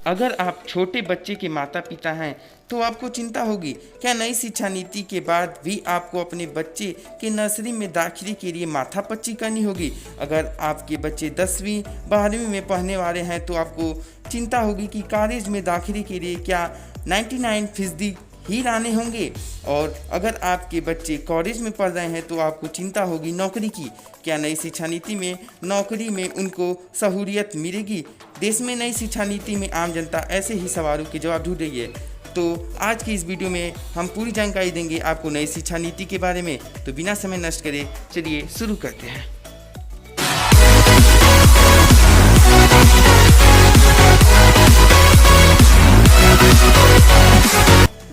अगर आप छोटे बच्चे के माता पिता हैं तो आपको चिंता होगी। क्या नई शिक्षा नीति के बाद भी आपको अपने बच्चे के नर्सरी में दाखिले के लिए माथापच्ची करनी होगी? अगर आपके बच्चे 10वीं 12वीं में पढ़ने वाले हैं तो आपको चिंता होगी कि कॉलेज में दाखिले के लिए क्या 99% ही लाने होंगे। और अगर आपके बच्चे कॉलेज में पढ़ रहे हैं तो आपको चिंता होगी नौकरी की। क्या नई शिक्षा नीति में नौकरी में उनको सहूलियत मिलेगी? देश में नई शिक्षा नीति में आम जनता ऐसे ही सवालों के जवाब ढूंढ रही है। तो आज की इस वीडियो में हम पूरी जानकारी देंगे आपको नई शिक्षा नीति के बारे में। तो बिना समय नष्ट करे चलिए शुरू करते हैं।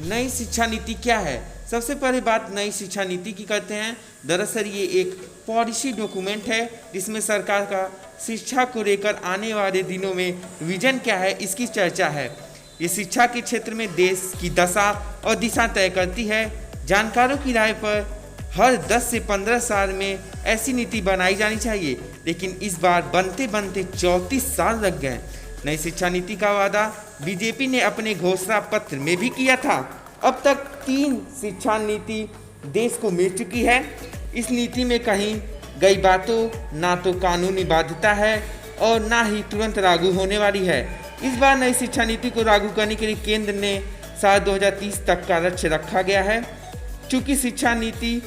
नई शिक्षा नीति क्या है? सबसे पहले बात नई शिक्षा नीति की करते हैं। दरअसल ये एक पॉलिसी डॉक्यूमेंट है जिसमें सरकार का शिक्षा को लेकर आने वाले दिनों में विजन क्या है इसकी चर्चा है। ये शिक्षा के क्षेत्र में देश की दशा और दिशा तय करती है। जानकारों की राय पर हर 10 से 15 साल में ऐसी नीति बनाई जानी चाहिए, लेकिन इस बार बनते बनते 34 साल लग गए। नई शिक्षा नीति का वादा बीजेपी ने अपने घोषणा पत्र में भी किया था। अब तक 3 शिक्षा नीति देश को मिल चुकी है। इस नीति में कहीं गई बातों ना तो कानूनी बाध्यता है और ना ही तुरंत लागू होने वाली है। इस बार नई शिक्षा नीति को लागू करने के लिए केंद्र ने साल 2030 तक का लक्ष्य रखा गया है। चूँकि शिक्षा नीति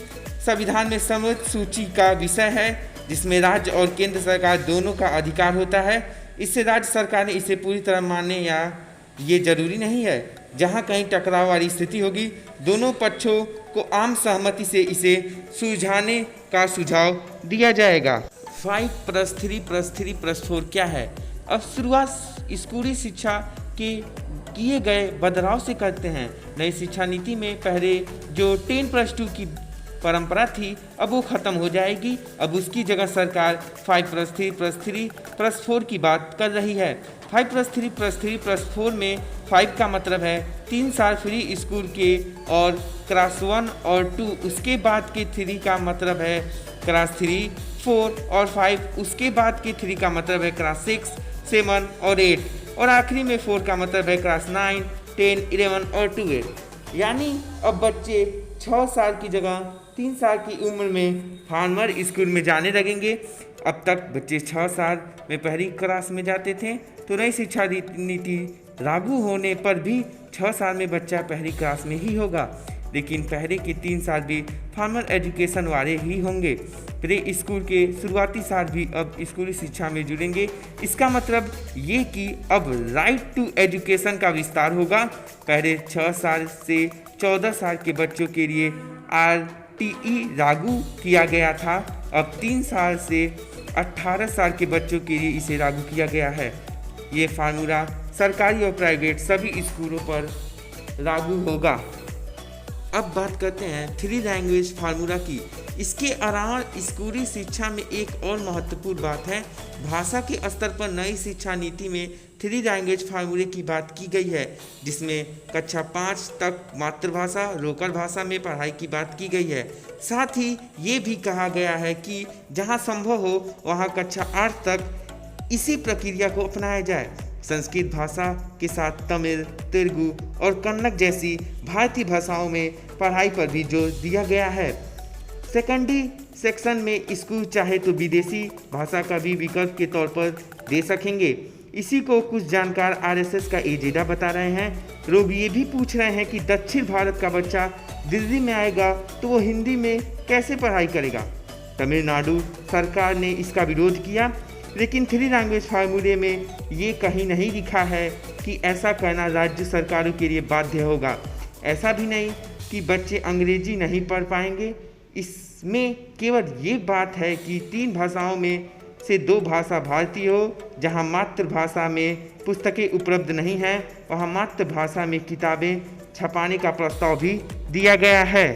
संविधान में समृद्ध सूची का विषय है जिसमें राज्य और केंद्र सरकार दोनों का अधिकार होता है, इससे राज्य सरकार ने इसे पूरी तरह माने या ये जरूरी नहीं है। जहां कहीं टकराव वाली स्थिति होगी, दोनों पक्षों को आम सहमति से इसे सुलझाने का सुझाव दिया जाएगा। 5+3+3+4 क्या है? अब शुरुआत स्कूली शिक्षा के किए गए बदलाव से करते हैं। नई शिक्षा नीति में पहले जो 10+2 की परंपरा थी अब वो ख़त्म हो जाएगी। अब उसकी जगह सरकार 5+3+3+4 की बात कर रही है। 5+3+3+4 में 5 का मतलब है 3 साल फ्री स्कूल के और क्लास 1 और 2, उसके बाद के 3 का मतलब है क्लास 3, 4 और 5, उसके बाद के 3 का मतलब है क्लास 6, 7 और 8, और आखिरी में 4 का मतलब है क्लास 9, 10, 11 और 12। यानी अब बच्चे 6 साल की जगह 3 साल की उम्र में फार्मर स्कूल में जाने लगेंगे। अब तक बच्चे 6 साल में पहली क्लास में जाते थे, तो नई शिक्षा नीति लागू होने पर भी 6 साल में बच्चा पहली क्लास में ही होगा, लेकिन पहले के 3 साल भी फार्मर एजुकेशन वाले ही होंगे। प्रे स्कूल के शुरुआती साल भी अब स्कूली शिक्षा में जुड़ेंगे। इसका मतलब ये कि अब राइट टू एजुकेशन का विस्तार होगा। पहले 6 साल से 14 साल के बच्चों के लिए RTE लागू किया गया था। अब 3 साल से 18 साल के बच्चों के लिए इसे लागू किया गया है। ये फार्मूला सरकारी और प्राइवेट सभी स्कूलों पर लागू होगा। अब बात करते हैं 3 लैंग्वेज फार्मूला की। इसके अलावा स्कूली शिक्षा में एक और महत्वपूर्ण बात है, भाषा के स्तर पर नई शिक्षा नीति में 3 लैंग्वेज फार्मूले की बात की गई है, जिसमें कक्षा 5 तक मातृभाषा लोकल भाषा में पढ़ाई की बात की गई है। साथ ही ये भी कहा गया है कि जहां संभव हो वहां कक्षा 8 तक इसी प्रक्रिया को अपनाया जाए। संस्कृत भाषा के साथ तमिल, तेलुगु और कन्नड़ जैसी भारतीय भाषाओं में पढ़ाई पर भी जोर दिया गया है। सेकेंडरी सेक्शन में स्कूल चाहे तो विदेशी भाषा का भी विकल्प के तौर पर दे सकेंगे। इसी को कुछ जानकार RSS का एजेंडा बता रहे हैं। लोग ये भी पूछ रहे हैं कि दक्षिण भारत का बच्चा दिल्ली में आएगा तो वो हिंदी में कैसे पढ़ाई करेगा? तमिलनाडु सरकार ने इसका विरोध किया, लेकिन 3 लैंग्वेज फार्मूले में ये कहीं नहीं लिखा है कि ऐसा करना राज्य सरकारों के लिए बाध्य होगा। ऐसा भी नहीं कि बच्चे अंग्रेजी नहीं पढ़ पाएंगे। इसमें केवल ये बात है कि 3 भाषाओं में से 2 भाषा भारतीय हो। जहां मातृभाषा में पुस्तकें उपलब्ध नहीं हैं, वहां मातृभाषा में किताबें छपाने का प्रस्ताव भी दिया गया है।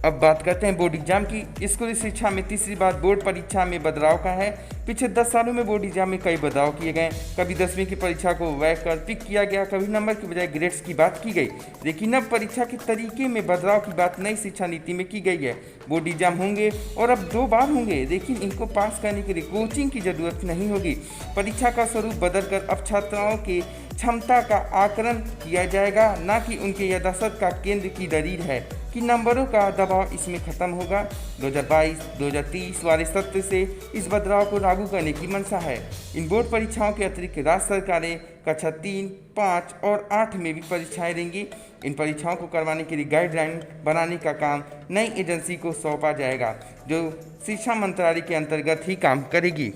अब बात करते हैं बोर्ड एग्जाम की। स्कूली शिक्षा में तीसरी बात बोर्ड परीक्षा में बदलाव का है। पिछले 10 सालों में बोर्ड एग्जाम में कई बदलाव किए गए। कभी 10वीं की परीक्षा को वैकल्पिक किया गया, कभी नंबर की बजाय ग्रेड्स की बात की गई। लेकिन अब परीक्षा के तरीके में बदलाव की बात नई शिक्षा नीति में की गई है। बोर्ड एग्जाम होंगे और अब 2 बार होंगे, लेकिन इनको पास करने के लिए कोचिंग की जरूरत नहीं होगी। परीक्षा का स्वरूप बदलकर अब छात्राओं के क्षमता का आकलन किया जाएगा, ना कि उनके यदासत का केंद्र की दलील है कि नंबरों का दबाव इसमें खत्म होगा। 2022-2023 वाले सत्र से इस बदलाव को लागू करने की मंशा है। इन बोर्ड परीक्षाओं के अतिरिक्त राज्य सरकारें कक्षा 3, 5 और 8 में भी परीक्षाएं लेंगी। इन परीक्षाओं को करवाने के लिए गाइडलाइन बनाने का काम नई एजेंसी को सौंपा जाएगा, जो शिक्षा मंत्रालय के अंतर्गत ही काम करेगी।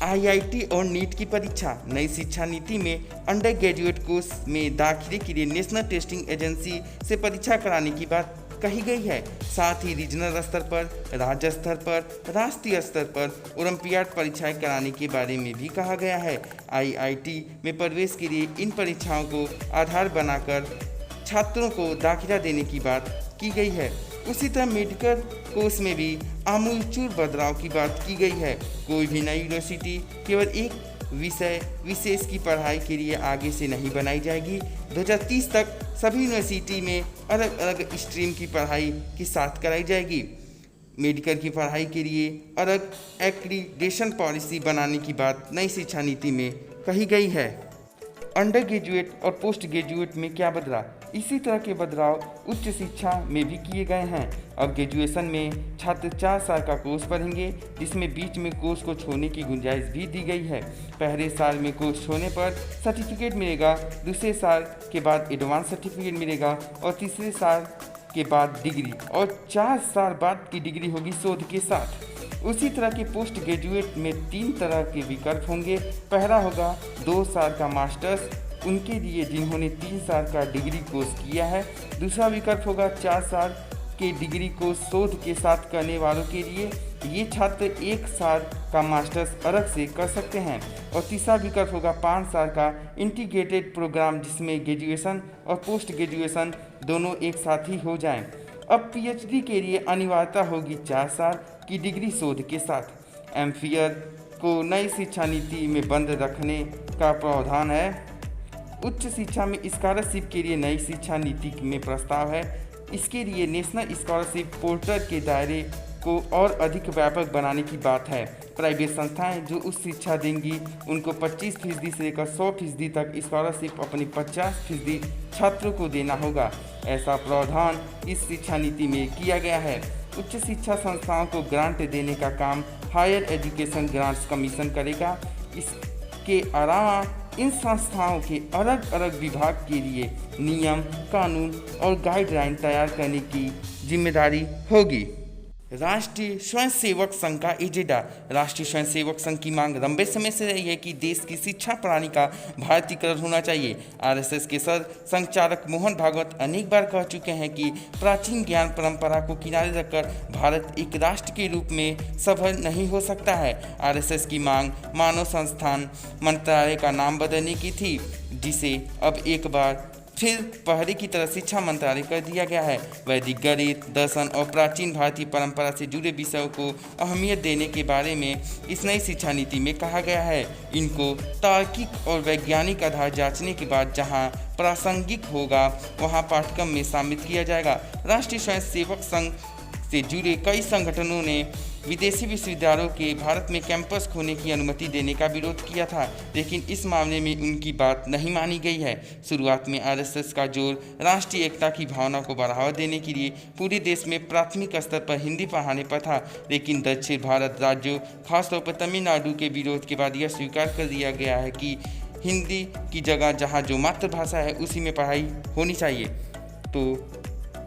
IIT और नीट की परीक्षा। नई शिक्षा नीति में अंडर ग्रेजुएट कोर्स में दाखिले के लिए नेशनल टेस्टिंग एजेंसी से परीक्षा कराने की बात कही गई है। साथ ही रीजनल स्तर पर, राज्य स्तर पर, राष्ट्रीय स्तर पर ओलंपियाड परीक्षाएं कराने के बारे में भी कहा गया है। IIT में प्रवेश के लिए इन परीक्षाओं को आधार बनाकर छात्रों को दाखिला देने की बात की गई है। उसी तरह मेडिकल कोर्स में भी आमूलचूल बदलाव की बात की गई है। कोई भी नई यूनिवर्सिटी केवल एक विषय विशेष की पढ़ाई के लिए आगे से नहीं बनाई जाएगी। 2030 तक सभी यूनिवर्सिटी में अलग अलग स्ट्रीम की पढ़ाई के साथ कराई जाएगी। मेडिकल की पढ़ाई के लिए अलग एक्रीडेशन पॉलिसी बनाने की बात नई शिक्षा नीति में कही गई है। अंडर ग्रेजुएट और पोस्ट ग्रेजुएट में क्या बदला? इसी तरह के बदलाव उच्च शिक्षा में भी किए गए हैं। अब ग्रेजुएशन में छात्र 4 साल का कोर्स पढ़ेंगे, जिसमें बीच में कोर्स को छोड़ने की गुंजाइश भी दी गई है। पहले साल में कोर्स छोड़ने पर सर्टिफिकेट मिलेगा, दूसरे साल के बाद एडवांस सर्टिफिकेट मिलेगा और तीसरे साल के बाद डिग्री, और 4 साल बाद की डिग्री होगी शोध के साथ। उसी तरह के पोस्ट ग्रेजुएट में 3 तरह के विकल्प होंगे। पहला होगा 2 साल का मास्टर्स, उनके लिए जिन्होंने 3 साल का डिग्री कोर्स किया है। दूसरा विकल्प होगा 4 साल के डिग्री कोर्स शोध के साथ करने वालों के लिए, ये छात्र 1 साल का मास्टर्स अलग से कर सकते हैं। और तीसरा विकल्प होगा 5 साल का इंटीग्रेटेड प्रोग्राम, जिसमें ग्रेजुएशन और पोस्ट ग्रेजुएशन दोनों एक साथ ही हो जाएं। अब PhD के लिए अनिवार्यता होगी 4 साल की डिग्री शोध के साथ। MPhil को नई शिक्षा नीति में बंद रखने का प्रावधान है। उच्च शिक्षा में स्कॉलरशिप के लिए नई शिक्षा नीति में प्रस्ताव है। इसके लिए नेशनल स्कॉलरशिप पोर्टल के दायरे को और अधिक व्यापक बनाने की बात है। प्राइवेट संस्थाएं जो उच्च शिक्षा देंगी उनको 25% से लेकर 100% तक स्कॉलरशिप अपने 50% छात्रों को देना होगा। ऐसा प्रावधान इस शिक्षा नीति में किया गया है। उच्च शिक्षा संस्थाओं को ग्रांट देने का काम हायर एजुकेशन ग्रांट्स कमीशन करेगा। इसके अलावा इन संस्थाओं के अलग अलग विभाग के लिए नियम, कानून और गाइडलाइन तैयार करने की जिम्मेदारी होगी। राष्ट्रीय स्वयंसेवक संघ का एजेंडा। राष्ट्रीय स्वयंसेवक संघ की मांग लंबे समय से रही है कि देश की शिक्षा प्रणाली का भारतीयकरण होना चाहिए। RSS के सर संचालक मोहन भागवत अनेक बार कह चुके हैं कि प्राचीन ज्ञान परंपरा को किनारे रखकर भारत एक राष्ट्र के रूप में सफल नहीं हो सकता है। RSS की मांग मानव संस्थान मंत्रालय का नाम बदलने की थी, जिसे अब एक बार फिर पहले की तरह शिक्षा मंत्रालय कर दिया गया है। वैदिक गणित, दर्शन और प्राचीन भारतीय परंपरा से जुड़े विषयों को अहमियत देने के बारे में इस नई शिक्षा नीति में कहा गया है। इनको तार्किक और वैज्ञानिक आधार जांचने के बाद जहां प्रासंगिक होगा वहां पाठ्यक्रम में शामिल किया जाएगा। राष्ट्रीय स्वयंसेवक संघ से जुड़े कई संगठनों ने विदेशी विश्वविद्यालयों के भारत में कैंपस खोलने की अनुमति देने का विरोध किया था, लेकिन इस मामले में उनकी बात नहीं मानी गई है। शुरुआत में RSS का जोर राष्ट्रीय एकता की भावना को बढ़ावा देने के लिए पूरे देश में प्राथमिक स्तर पर हिंदी पढ़ाने पर था, लेकिन दक्षिण भारत राज्यों खासतौर पर तमिलनाडु के विरोध के बाद यह स्वीकार कर दिया गया है कि हिंदी की जगह जहाँ जो मातृभाषा है उसी में पढ़ाई होनी चाहिए। तो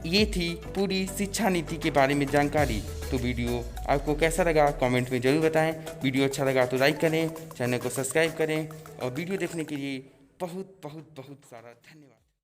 ये थी पूरी शिक्षा नीति के बारे में जानकारी। तो वीडियो आपको कैसा लगा कमेंट में ज़रूर बताएं। वीडियो अच्छा लगा तो लाइक करें, चैनल को सब्सक्राइब करें और वीडियो देखने के लिए बहुत बहुत बहुत सारा धन्यवाद।